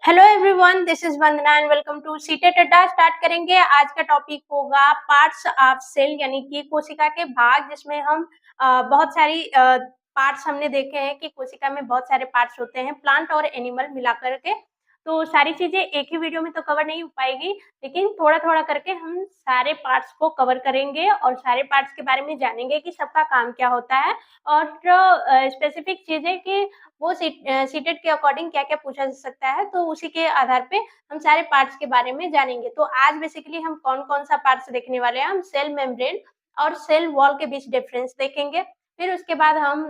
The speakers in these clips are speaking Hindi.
Hello everyone, this is Vandana and welcome to CTET Adda. Start करेंगे। आज का टॉपिक होगा पार्ट्स ऑफ सेल, यानी कि कोशिका के भाग, जिसमें हम बहुत सारी पार्ट्स हमने देखे हैं कि कोशिका में बहुत सारे पार्ट्स होते हैं, प्लांट और एनिमल मिलाकर के। तो सारी चीजें एक ही वीडियो में तो कवर नहीं हो पाएगी, लेकिन थोड़ा थोड़ा करके हम सारे पार्ट्स को कवर करेंगे और सारे पार्ट्स के बारे में जानेंगे कि सबका काम क्या होता है और स्पेसिफिक चीजें कि वो सीटेट के अकॉर्डिंग क्या-क्या पूछा जा सकता है, तो उसी के आधार पे हम सारे पार्ट्स के बारे में जानेंगे। तो आज बेसिकली हम कौन-कौन सा पार्ट्स देखने वाले हैं, हम सेल मेम्ब्रेन और सेल वॉल के बीच डिफरेंस देखेंगे। फिर उसके बाद हम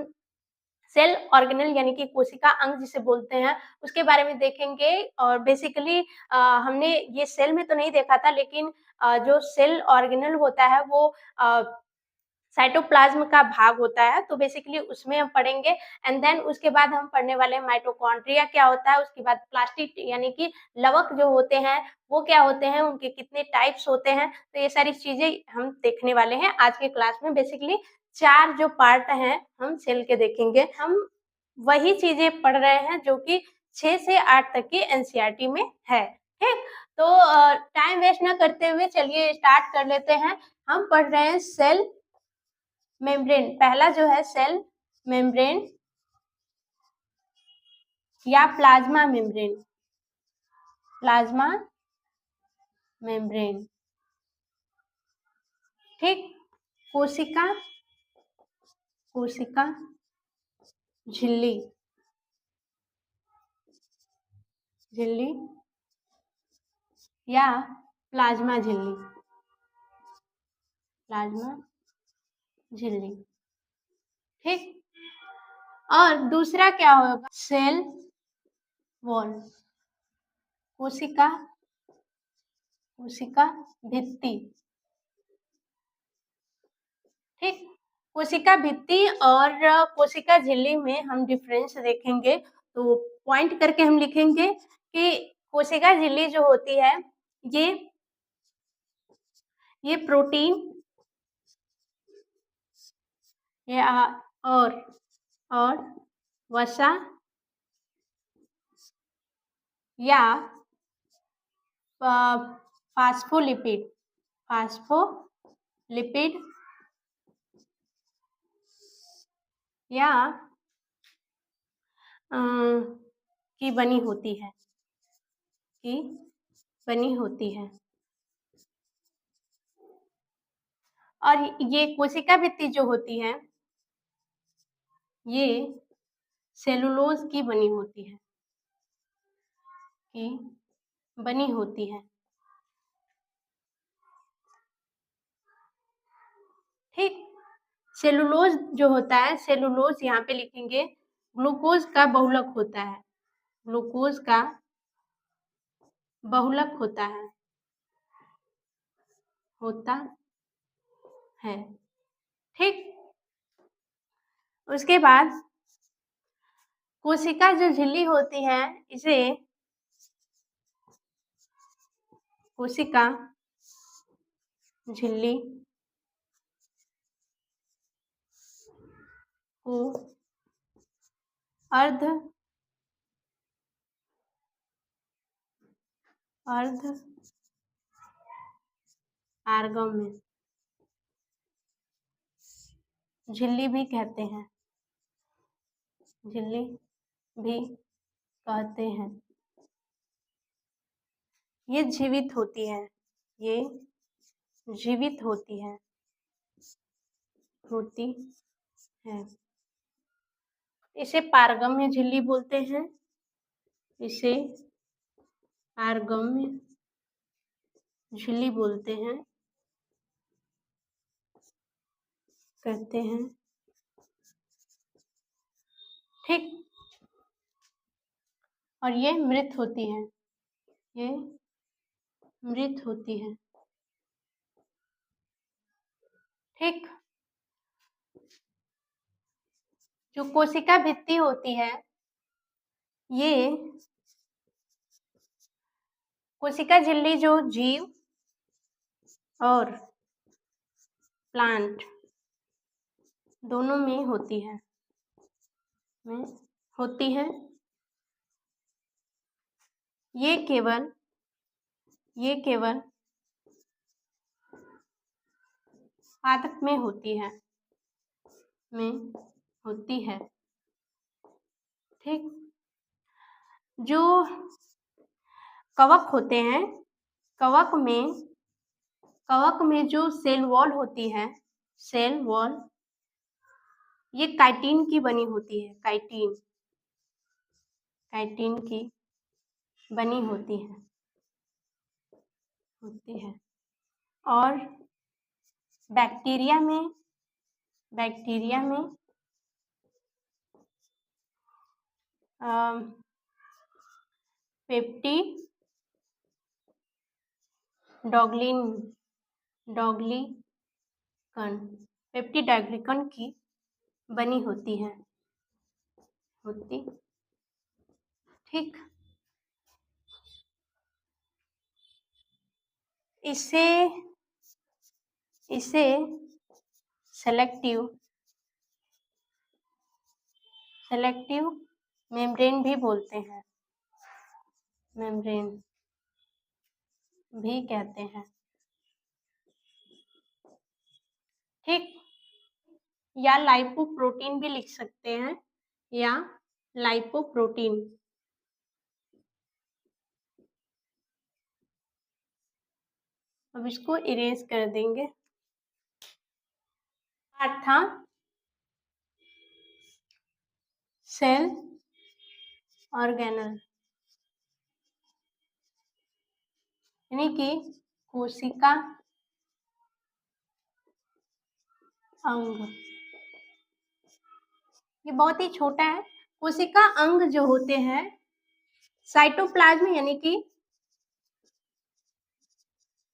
सेल ऑर्गेनेल, यानी कि कोशिका अंग जिसे बोलते हैं, उसके बारे में देखेंगे। और बेसिकली हमने ये सेल में तो नहीं देखा था, लेकिन जो सेल ऑर्गेनेल होता है वो अ, साइटोप्लाज्म का भाग होता है, तो बेसिकली उसमें हम पढ़ेंगे। एंड देन उसके बाद हम पढ़ने वाले हैं माइटोकॉन्ड्रिया क्या होता है, उसके बाद प्लास्टिड यानी कि लवक जो होते हैं वो क्या होते हैं, उनके कितने टाइप्स होते हैं, तो ये सारी चीज़ें हम देखने वाले हैं आज के क्लास में। बेसिकली 4 जो पार्ट हैं हम सेल के देखेंगे। हम वही चीज़ें पढ़ रहे हैं जो कि 6 से 8 तक की एनसीईआरटी में है, ठीक? तो टाइम वेस्ट ना करते हुए चलिए स्टार्ट कर लेते हैं। हम पढ़ रहे हैं सेल मेम्ब्रेन। पहला जो है सेल मेम्ब्रेन या प्लाज्मा मेम्ब्रेन। प्लाज्मा मेम्ब्रेन, ठीक। कोशिका, कोशिका झिल्ली, झिल्ली या प्लाज्मा झिल्ली, प्लाज्मा झिल्ली, ठीक। और दूसरा क्या होगा, सेल वॉल, कोशिका, कोशिका भित्ति, ठीक। कोशिका भित्ति और कोशिका झिल्ली में हम डिफरेंस देखेंगे। तो पॉइंट करके हम लिखेंगे कि कोशिका झिल्ली जो होती है ये प्रोटीन या और वसा या फास्फोलिपिड, फास्फोलिपिड या की बनी होती है, की बनी होती है। और ये कोशिका भित्ति जो होती है ये सेलुलोज की बनी होती है, की बनी होती है, ठीक। सेलुलोज जो होता है, सेलुलोज यहाँ पे लिखेंगे, ग्लूकोज का बहुलक होता है, ग्लूकोज का बहुलक होता है, ठीक। उसके बाद कोशिका जो झिल्ली होती है इसे कोशिका झिल्ली को अर्ध आर्गम्य झिल्ली भी कहते हैं, झिल्ली भी कहते हैं। ये जीवित होती है, ये जीवित होती है, इसे पारगम्य झिल्ली बोलते हैं, इसे पारगम्य झिल्ली बोलते हैं, कहते हैं, ठीक। और ये मृत होती है, ये मृत होती है, ठीक। जो कोशिका भित्ति होती है ये कोशिका झिल्ली जो जीव और प्लांट दोनों में होती है, ये केवल पादप में होती है, ठीक। जो कवक होते हैं, कवक में जो सेल वॉल होती है, सेल वॉल, ये काइटिन की बनी होती है, काइटिन की बनी होती है। और बैक्टीरिया में पेप्टिडॉग्लिकन की बनी होती है, ठीक। इसे सेलेक्टिव मेम्ब्रेन भी बोलते हैं, मेम्ब्रेन भी कहते हैं, ठीक। या लाइपोप्रोटीन भी लिख सकते हैं, या लाइपोप्रोटीन। अब इसको इरेज कर देंगे। पार्ट था सेल ऑर्गेनल, यानी कि कोशिका अंग। ये बहुत ही छोटा है। कोशिका अंग जो होते हैं साइटोप्लाज्म, यानी कि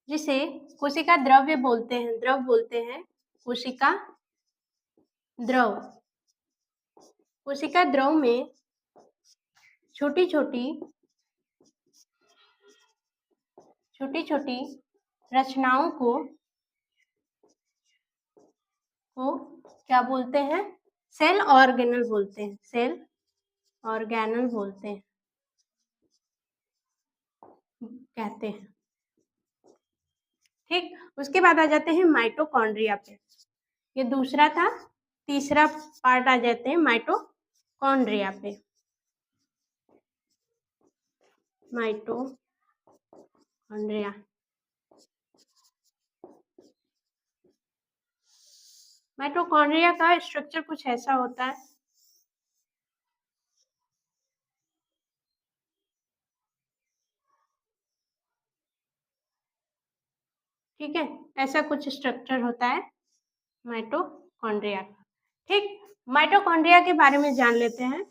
जिसे कोशिका द्रव्य बोलते हैं, कोशिका द्रव में छोटी छोटी रचनाओं को क्या बोलते हैं? सेल ऑर्गेनल बोलते हैं, कहते हैं, ठीक। उसके बाद आ जाते हैं माइटोकॉन्ड्रिया पे। ये दूसरा था। तीसरा पार्ट आ जाते हैं माइटोकॉन्ड्रिया पे। माइटोकॉन्ड्रिया का स्ट्रक्चर कुछ ऐसा होता है। ठीक है, ऐसा कुछ स्ट्रक्चर होता है माइटोकॉन्ड्रिया का, ठीक। माइटोकॉन्ड्रिया के बारे में जान लेते हैं।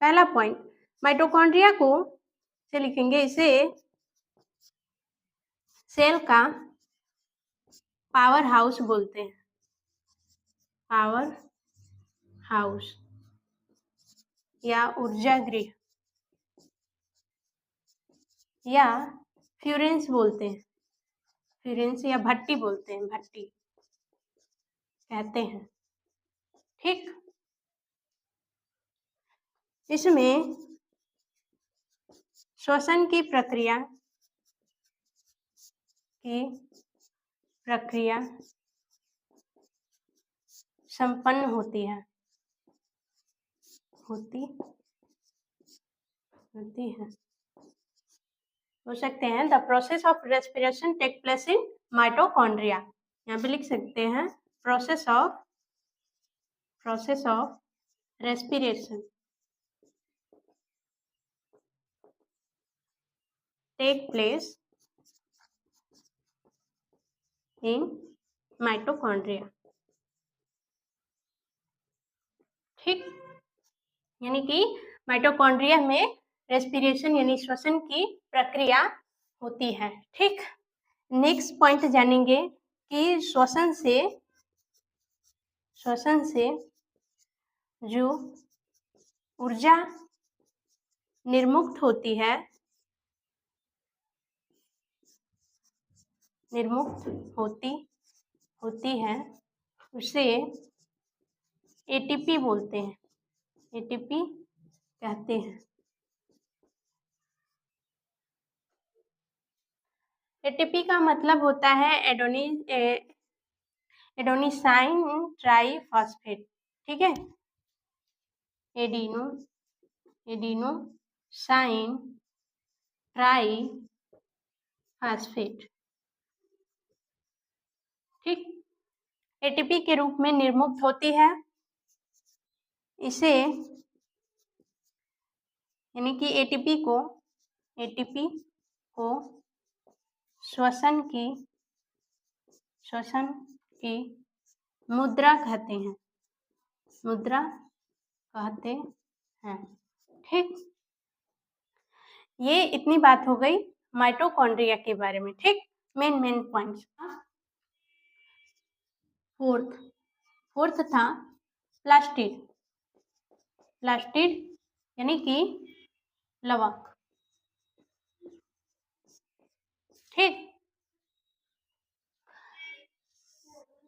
पहला पॉइंट, माइटोकॉन्ड्रिया को से लिखेंगे, इसे सेल का पावर हाउस बोलते हैं, पावर हाउस या ऊर्जा गृह, या फ्यूरेंस बोलते हैं, फ्यूरेंस या भट्टी बोलते हैं, भट्टी कहते हैं, ठीक। इसमें श्वसन की प्रक्रिया संपन्न होती है, हो सकते हैं। The process of respiration take place in mitochondria, यहाँ पे लिख सकते हैं process of respiration take place in mitochondria, ठीक। यानी कि माइटोकॉन्ड्रिया में रेस्पिरेशन यानी श्वसन की प्रक्रिया होती है, ठीक। नेक्स्ट पॉइंट जानेंगे कि श्वसन से जो ऊर्जा निर्मुक्त होती है, उसे एटीपी बोलते हैं, एटीपी कहते हैं, एटीपी का मतलब होता है एडेनोसाइन ट्राइफॉस्फेट, ठीक है, एडेनोसाइन ट्राइफॉस्फेट, ठीक। एटीपी के रूप में निर्मुक्त होती है। इसे यानी कि एटीपी को श्वसन की मुद्रा कहते हैं, ठीक। ये इतनी बात हो गई माइटोकॉन्ड्रिया के बारे में, ठीक। Main points. फोर्थ था प्लास्टिड यानी कि लवक, ठीक।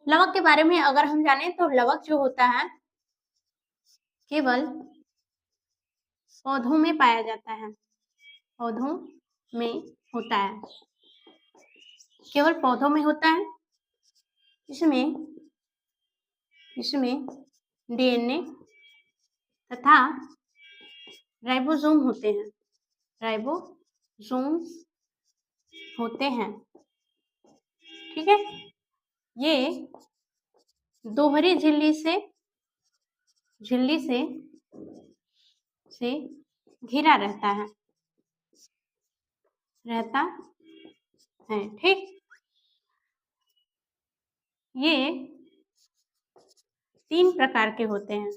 लवक के बारे में अगर हम जाने तो लवक जो होता है केवल पौधों में पाया जाता है, पौधों में होता है, केवल पौधों में होता है। इसमें डीएनए तथा राइबोसोम होते हैं, ठीक है। ये दोहरी झिल्ली से घिरा रहता है, ठीक। ये 3 प्रकार के होते हैं।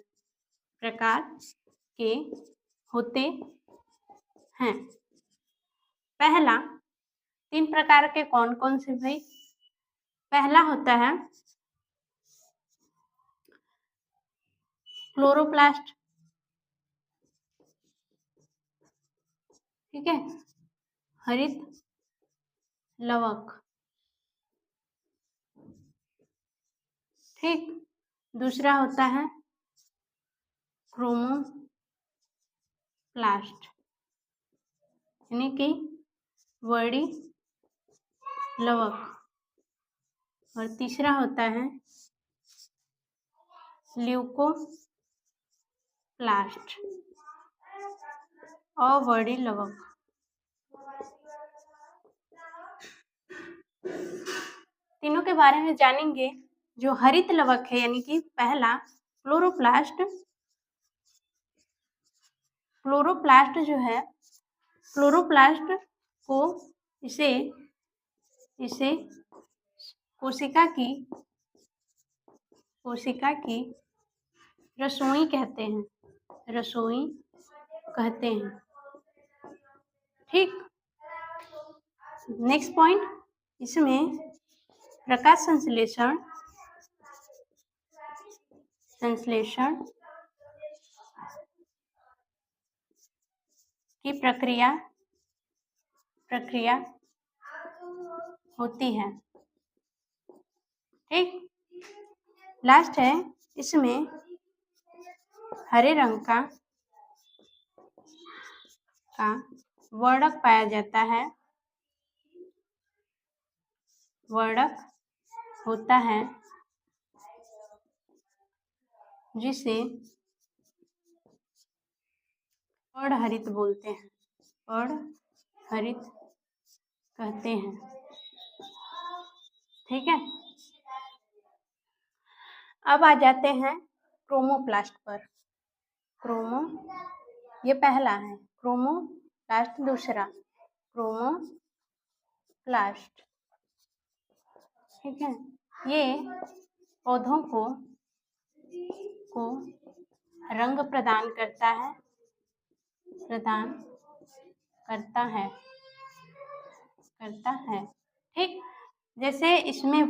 पहला 3 प्रकार के कौन कौन से भाई? पहला होता है क्लोरोप्लास्ट, ठीक है, हरित लवक, ठीक। दूसरा होता है क्रोमोप्लास्ट यानी कि वर्डी लवक, और तीसरा होता है ल्यूकोप्लास्ट अवर्डी लवक। तीनों के बारे में जानेंगे। जो हरित लवक है यानी कि पहला क्लोरोप्लास्ट जो है, क्लोरोप्लास्ट को इसे कोशिका की रसोई कहते हैं, ठीक। नेक्स्ट पॉइंट, इसमें प्रकाश संश्लेषण की प्रक्रिया होती है, ठीक। लास्ट है, इसमें हरे रंग का वर्णक पाया जाता है, वर्णक होता है जिसे अर्धहरित बोलते हैं, अर्धहरित कहते हैं, ठीक है। अब आ जाते हैं क्रोमोप्लास्ट पर। ये पहला है क्रोमोप्लास्ट, दूसरा क्रोमोप्लास्ट, ठीक है। ये पौधों को रंग प्रदान करता है, ठीक। जैसे इसमें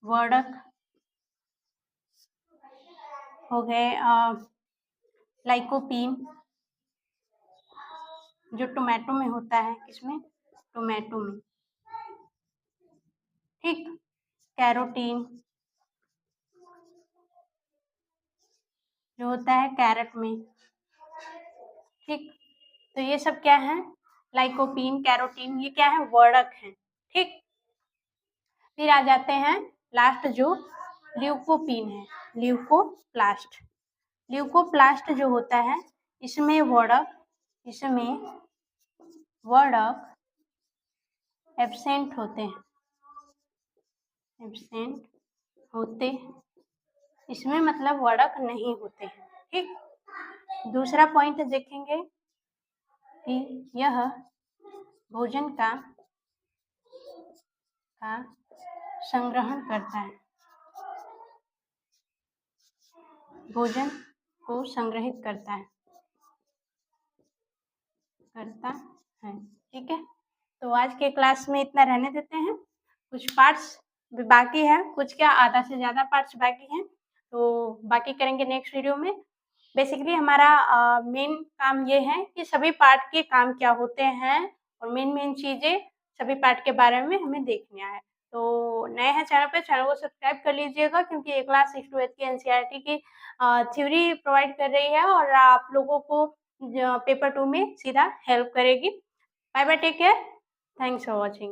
वर्णक हो गए, लाइकोपीन जो टोमेटो में होता है, किसमें? टोमेटो में, ठीक। कैरोटीन जो होता है कैरेट में, ठीक। तो ये सब क्या है? लाइकोपीन, कैरोटीन, ये क्या है, वर्णक है। ठीक, फिर आ जाते हैं लास्ट जो ल्यूकोपीन है, ल्यूकोप्लास्ट। ल्यूकोप्लास्ट जो होता है इसमें वर्णक एब्सेंट होते हैं, इसमें मतलब वर्णक नहीं होते हैं। ठीक, दूसरा पॉइंट देखेंगे कि यह भोजन का संग्रहण करता है, भोजन को संग्रहित करता है। ठीक है, तो आज के क्लास में इतना रहने देते हैं। कुछ पार्ट्स भी बाकी है, कुछ क्या आधा से ज़्यादा पार्ट्स बाकी हैं, तो बाकी करेंगे नेक्स्ट वीडियो में। बेसिकली हमारा मेन काम ये है कि सभी पार्ट के काम क्या होते हैं और मेन चीज़ें सभी पार्ट के बारे में हमें देखना है। तो नए हैं चैनल पे, चैनल को सब्सक्राइब कर लीजिएगा, क्योंकि ये क्लास 6 to 8 की एनसीईआरटी की थ्योरी प्रोवाइड कर रही है और आप लोगों को पेपर 2 में सीधा हेल्प करेगी। Bye bye, take care, thanks for watching.